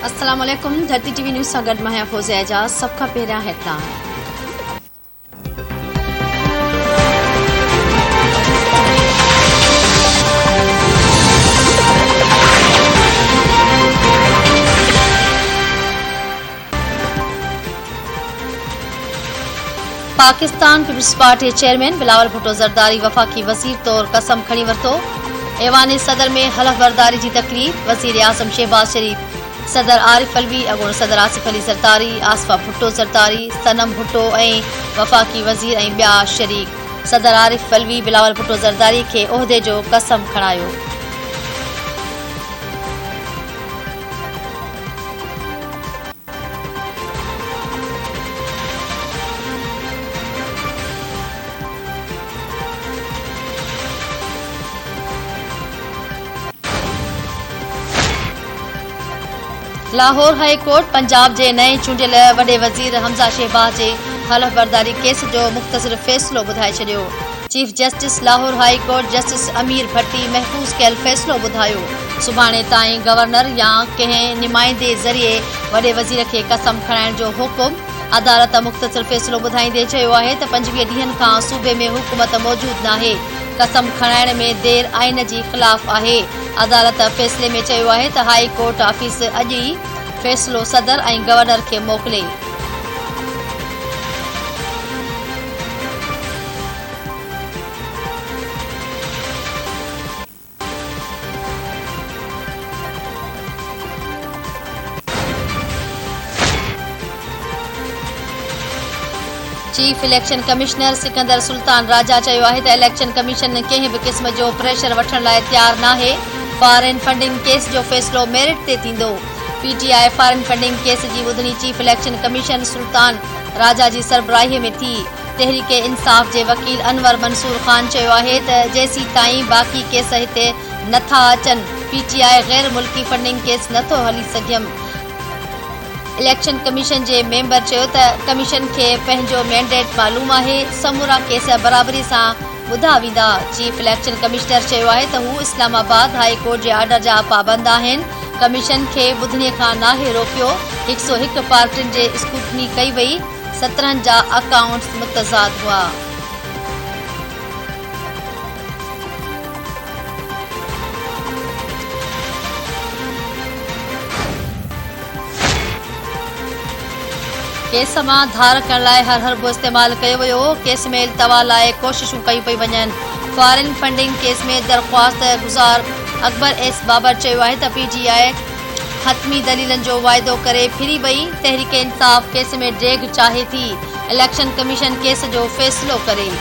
अस्सलाम वालेकुम। धरती टीवी न्यूज़ सां गॾु मां फौज़िया एजाज। सभ खां पहिरियां हेडलाइन। Pakistan Peoples Party chairman Bilawal Bhutto Zardari वफ़ाक़ी वज़ीर तौर कसम खणी वरितो। ऐवान सदर में हलफ बरदारी जी तकलीफ़। वज़ीर आज़म शहबाज शरीफ, सदर आरिफ अलवी, अॻूणो सदर आसिफ अली ज़रदारी, आसफा भुट्टो ज़रदारी, सनम भुट्टो ऐं वफ़ाक़ी वज़ीर ऐं ॿिया शरीक। सदर आरिफ अलवी बिलावल भुट्टो ज़रदारी खे उहिदे जो कसम खणायो। लाहौर हाई कोर्ट पंजाब जे नए चूंडियल वॾे वज़ीर हमज़ा शहबाज जे हलफ बरदारी केस जो मुख़्तसिर फ़ैसिलो ॿुधाए छॾियो। Chief justice Lahore high court justice Amir Bhatti महफ़ूज़ कयल फ़ैसिलो ॿुधायो। सुभाणे ताईं गवर्नर या कंहिं नुमाइंदे ज़रिए वॾे वज़ीर खे कसम खणाइण जो हुकुम। अदालत मुख़्तसिर फ़ैसिलो ॿुधाईंदे चयो आहे त 25 ॾींहनि खां सूबे में हुकूमत मौजूदु नाहे। कसम खणाइण में देर आइन जी ख़िलाफ़ आहे। अदालत फ़ैसिले में चयो आहे त हाई कोर्ट ऑफिस अॼु ई फ़ैसिलो सदर ऐं गवर्नर खे मोकिले। Chief election commissioner Sikandar Sultan Raja चयो आहे त इलेक्शन कमीशन कंहिं बि क़िस्म जो प्रेशर वठण लाइ तयारु नाहे। फॉरेन फंडिंग केस जो फ़ैसिलो मेरिट ते थींदो। पीटीआई फॉरेन फंडिंग केस जी ॿुधणी chief election commission Sultan Raja जी सरबराहीअ में थी। तहरीक इंसाफ़ जे वकील अनवर मंसूर ख़ान चयो आहे त जेसीं ताईं बाक़ी केस हिते नथा अचनि पीटीआई गैर मुल्की फंडिंग केस नथो हली सघियमि। इलेक्शन कमीशन जे मेंबर चयो त कमीशन खे पंहिंजो मैंडेट मालूम आहे। समूरा केस बराबरी सां ॿुधा वेंदा। चीफ इलेक्शन कमिश्नर चयो आहे त हू इस्लामाबाद हाई कोर्ट जे ऑर्डर जा पाबंद आहिनि। कमीशन खे ॿुधणीअ खां नाहे रोकियो। 101 पार्टियुनि जे स्क्रूटनी कई वई। 17 जा अकाउंट्स मुतज़ाद हुआ। केस मां धार करण लाइ हर हरबो इस्तेमालु कयो वियो। केस में इल्तवा लाइ कोशिशूं कयूं पई वञनि। फॉरेन फंडिंग केस में दरख़्वास्त गुज़ार अकबर एस बाबर चयो आहे त पीटीआई हतमी दलीलनि जो वाइदो करे फिरी वई। तहरीक इंसाफ़ केस में डेग चाहे थी। इलेक्शन कमीशन केस जो फ़ैसिलो करे।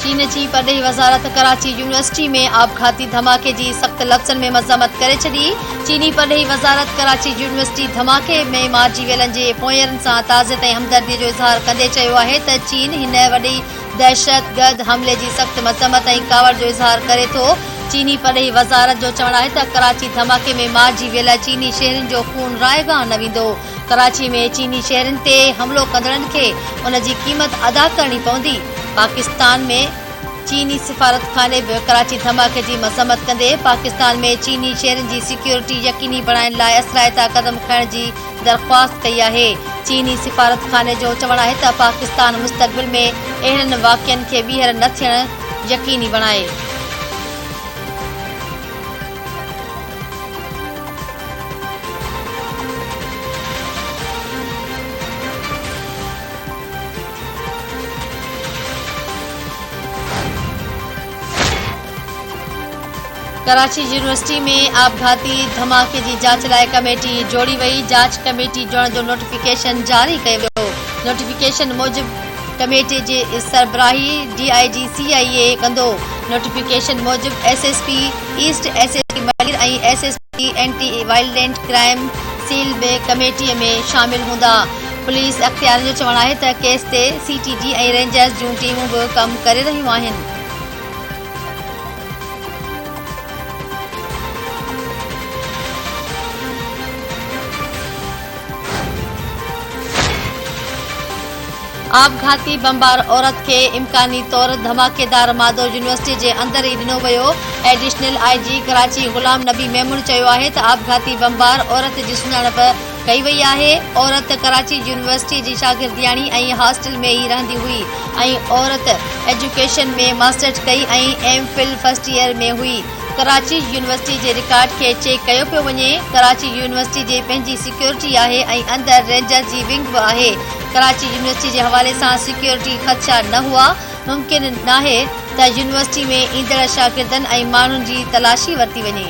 चीन जी परॾेही वज़ारत कराची यूनिवर्सिटी में आपघाती धमाके जी सख़्त लफ़्ज़नि में मज़म्मत करे छॾी। चीनी परॾेही वज़ारत कराची यूनिवर्सिटी धमाके में मारिजी वियलनि जे पोयरनि सां ताज़ियत ऐं हमदर्दीअ जो इज़हार कंदे चयो आहे त चीन हिन वॾी दहशतगर्द हमले जी सख़्त मज़म्मत ऐं कावड़ जो इज़हार करे थो। चीनी परॾेही वज़ारत जो चवणु आहे त कराची धमाके में मारिजी वियल चीनी शहरियुनि जो खून रायगाह न वेंदो। कराची में चीनी शहरनि ते हमलो कंदड़नि खे उन जी क़ीमत अदा करणी पवंदी। पाकिस्तान में चीनी सिफ़ारतखाने बि कराची धमाके जी मज़म्मत कंदे पाकिस्तान में चीनी शहरनि जी सिक्योरिटी यकीनी बणाइण लाइ असराइता क़दम खणण जी दरख़्वास्त कई आहे। चीनी सिफ़ारतखाने जो चवणु आहे त पाकिस्तान मुस्तक़बिल में अहिड़नि वाक़िअनि खे ॿीहर न थियण यकीनी बणाए। कराची यूनिवर्सिटी में आपघाती धमाके जी जांच लाइ कमेटी जोड़ी वई। जांच कमेटी जोड़ण जो नोटिफिकेशन जारी कयो वियो। नोटिफिकेशन मूजिबि कमेटी जी सरबराही DIG CIA कंदो। नोटिफिकेशन मूजिबि SSP ईस्ट, SSP मलीर ऐं SSP anti violent crime seal बि कमेटीअ में शामिल हूंदा। पुलिस अख़्तियारनि जो चवणु आहे त केस ते CTG ऐं रेंजर्स जूं टीमूं बि कमु करे रहियूं आहिनि। आपघाती बमबार औरत के इम्कानी तौर धमाकेदार मादो यूनिवर्सिटी के अंदर ही दिनो वो। एडिशनल IG कराची गुलाम नबी मेमून है आपघाती बमबार औरत की सुञाणप कई वही है। औरत कराची यूनिवर्सिटी की शागिर्दियाणी हॉस्टल में ही रहंदी हुई। औरत एजुकेशन में मास्टर्स कई MPhil फर्स्ट ईयर में हुई। कराची यूनिवर्सिटी के रिकॉर्ड के चेक किया पियो वने। कराची यूनिवर्सिटी के पंहिंजी सिक्योरिटी है अंदर रेंजर की विंग भी है। कराची यूनिवर्सिटी के हवाले से सिक्योरिटी खदशा न हुआ। मुमकिन न है त यूनिवर्सिटी में ईंदड़ शागिर्दन मानून की तलाशी वरती वने।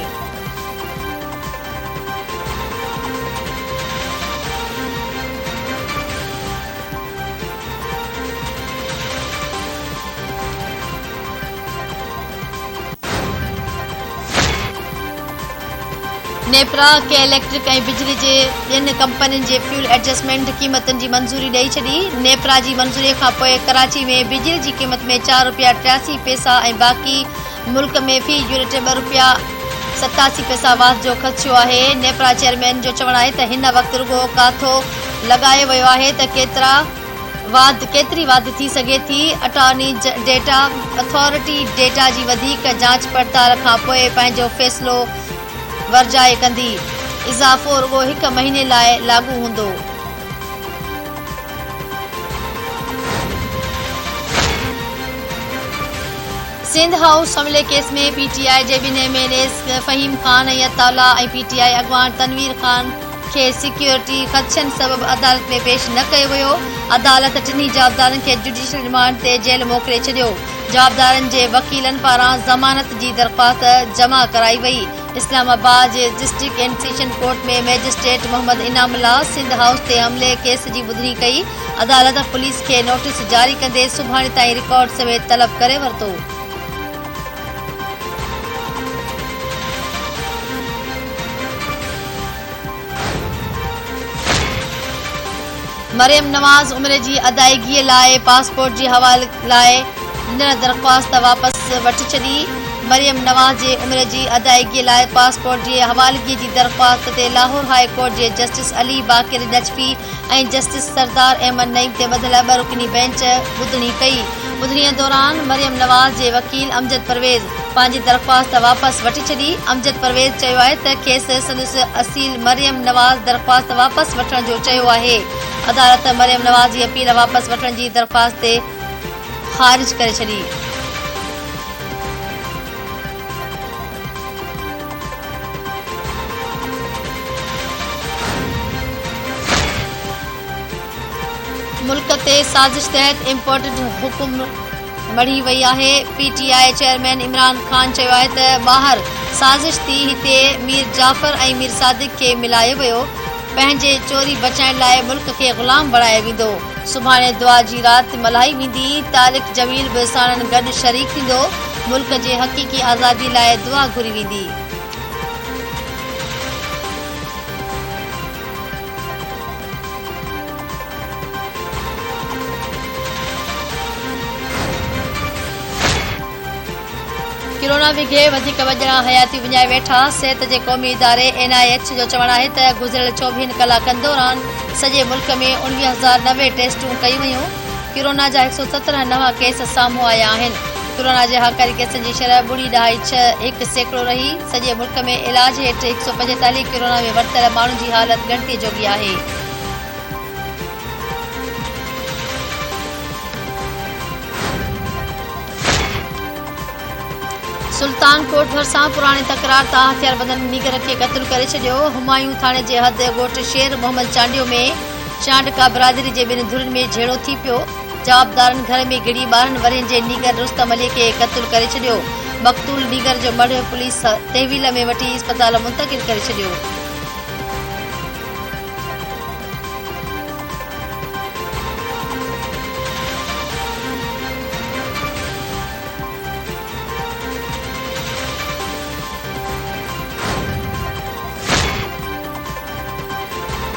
नेपरा के इलेक्ट्रिक बिजली के बिन कंपनियों के फ्यूल एडजस्टमेंट कीमतन की मंजूरी दई छी। नेपरा की मंजूरी का कराची में बिजली की कीमत में ₹4.83 बाकी मुल्क में फी यूनिट ₹87 वाध जो खदशो है। नेपरा चेयरमैन जो चवण है त हिन वक्त रुगो काथो लगाए वो है त केतरी वाध थी सके थी। अटॉर्नी डेटा अथॉरिटी डेटा की वधिक जांच पड़ताल का पैंजो फैसलो वर्जाए कंदी। इजाफो रुगो 1 महीने लाए लागू होंदो। सिंध हाउस हमले केस में PTI जे बिन MLAs फहीम खान अताउल्ला PTI अगवान तनवीर खान के सिक्योरिटी खदशन सबब अदालत में पेश न किया वो। अदालत टिन्ही जवाबदारन के जुडिशियल रिमांड ते जेल मोकले छो। जवाबदारन के वकीलन पारा जमानत की दरख्वास्त जमा कराई वही। Islamabad district and session court में मैजिस्ट्रेट मोहम्मद इनामुल्लाह सिंध हाउस ते हमले केस की बुधनी कई। अदालत पुलिस के नोटिस जारी कंदे सुभाणे ताईं रिकॉर्ड समेत तलब करे वरतो। मरियम नवाज उम्र की अदायगी लाए पासपोर्ट की हवाले लाए दरख्वास्त वापस वठी छी। मरियम नवाज के उम्र की अदायगी लाए पासपोर्ट की हवालगी की दरख्वास्त ते लाहौर हाई कोर्ट के जस्टिस अली बाकिर नजफी जस्टिस सरदार अहमद नईम ते बदल 2 रुकनी बेंच बुधनी कई। बुधनी दौरान मरियम नवाज के वकील अमजद परवेज पांजी दरख्वास्त वापस वठी छी। अमजद परवेज है त खेस संदस असील मरियम नवाज दरख्वास्त वापस वठण जो है। अदालत मरियम नवाज की अपील वापस वठण की दरख्वास्त खारिज करे छी। मुल्क ते साजिश तहत इम्पोर्टेड हुकुम मढ़ी वही है। PTI चेयरमैन इमरान खान है त बाहर साजिश थी हिते मीर जाफर मीर सादिक के मिलाए वो। पंहिंजे चोरी बचाइण लाए मुल्क के गुलाम बणाए वेंदो। सुभाणे दुआ की रात मल्हाई वेंदी। तारिक जमील भी साणन गड शरीक थींदो। मुल्क के हकीकी आज़ादी लाए दुआ घुरी वेंदी। कोरोना विघे वधिक वजन हयाती विञाए वेठा। सेहत के कौमी इदारे NIH जो चवण है त गुज़िरियल 24 कलाकन दौरान सजे मुल्क में 19,090 टेस्टूं कई वयूं। कोरोना जा 117 नवा केस साम्हूं आया आहिनि। कोरोना के हाकारी केसन की शरह 0.61% रही। सजे मुल्क में इलाज हेठ 145 कोरोना में वरतल माण्हुनि की हालत गणती जोगी है। सुल्तानकोट भरसा पुरानी तकरार ता हथियारबंदन नीगर के कत्ल करे छो। हुमायूं थाने के हद गोट शेर मोहम्मद चांडियो में चांडका बिरादरी के बिन धुरन में झेड़ो थी पियो। जवाबदारन घर में गिड़ी 12 वरन के नीगर रुस्तम अली के कत्ल करे छो। मक़तूल नीगर जो मढ़ पुलिस तहवील में वठी अस्पताल मुंतकिल करे छो।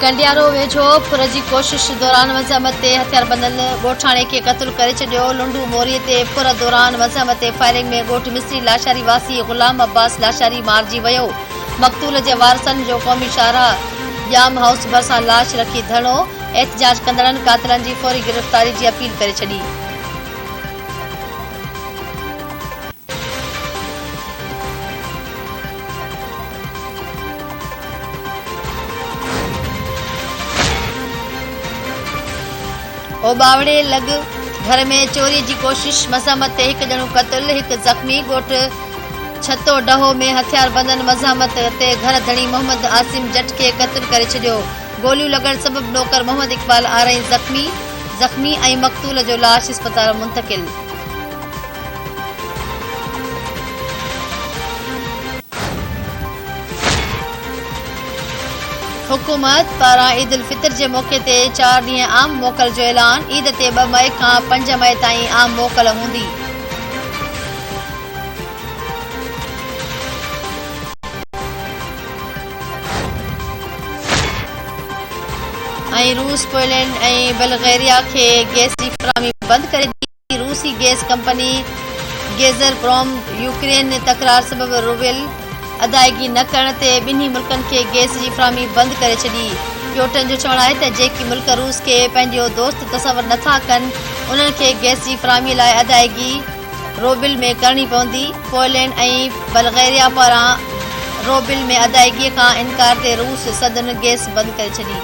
कंडियारो वेझो पुर की कोशिश दौरान मज़हमत ते हथियारबंदन गोठाणे के कत्ल करे छो। लुंडू मोरी ते पुर दौरान मज़हमत ते फायरिंग में गोठ मिस्री लाशारी वासी गुलाम अब्बास लाशारी मारजी वियो। मक़तूल के वारसन जो कौमी शाहराह जाम हाउस भरसा लाश रखी धरणो। एहतजाज कंदड़नि कातिलनि जी फौरी गिरफ़्तारी जी अपील करे छॾी। ओबावड़े लॻ घर में चोरी जी कोशिश, मज़ामत ते हिकु ॼणो क़त्ल, हिकु ज़ख़्मी। ॻोठ छतो डहो में हथियार बंदन मज़ामत ते घर धणी मोहम्मद आसिम जट खे क़त्ल करे छॾियो। गोलियूं लॻण सबबि नौकर मोहम्मद इक़बाल आरई ज़ख़्मी ऐं मक़तूल जो लाश इस्पताल मुंतक़िल। हुकूमत पारां ईद उल फितर जे मौक़े ते 4 ॾींहं आम मोकल जो ऐलान। ईद ते 2 मई खां 5 मई ताईं आम मोकल हूंदी। ऐं रूस, पोलैंड ऐं बल्गेरिया खे गैस जी फ़राहमी बंदि करे ॾिनी। रूसी गैस कंपनी गैज़रप्रोम यूक्रेन तकरार सबबि रूबेल अदायगी न करण ते ॿिन्ही मुल्कनि खे गैस जी फ़राहमी बंदि करे छॾी। प्योटन जो चवणु आहे त जेकी मुल्क रूस खे पंहिंजो दोस्त तसवुरु नथा कनि, उन्हनि खे गैस जी फ़राहमी लाइ अदायगी रूबेल में करणी पवंदी। पोलैंड ऐं बल्गेरिया पारां रूबेल में अदायगीअ खां इनकार ते रूस सदन गैस बंदि करे छॾी।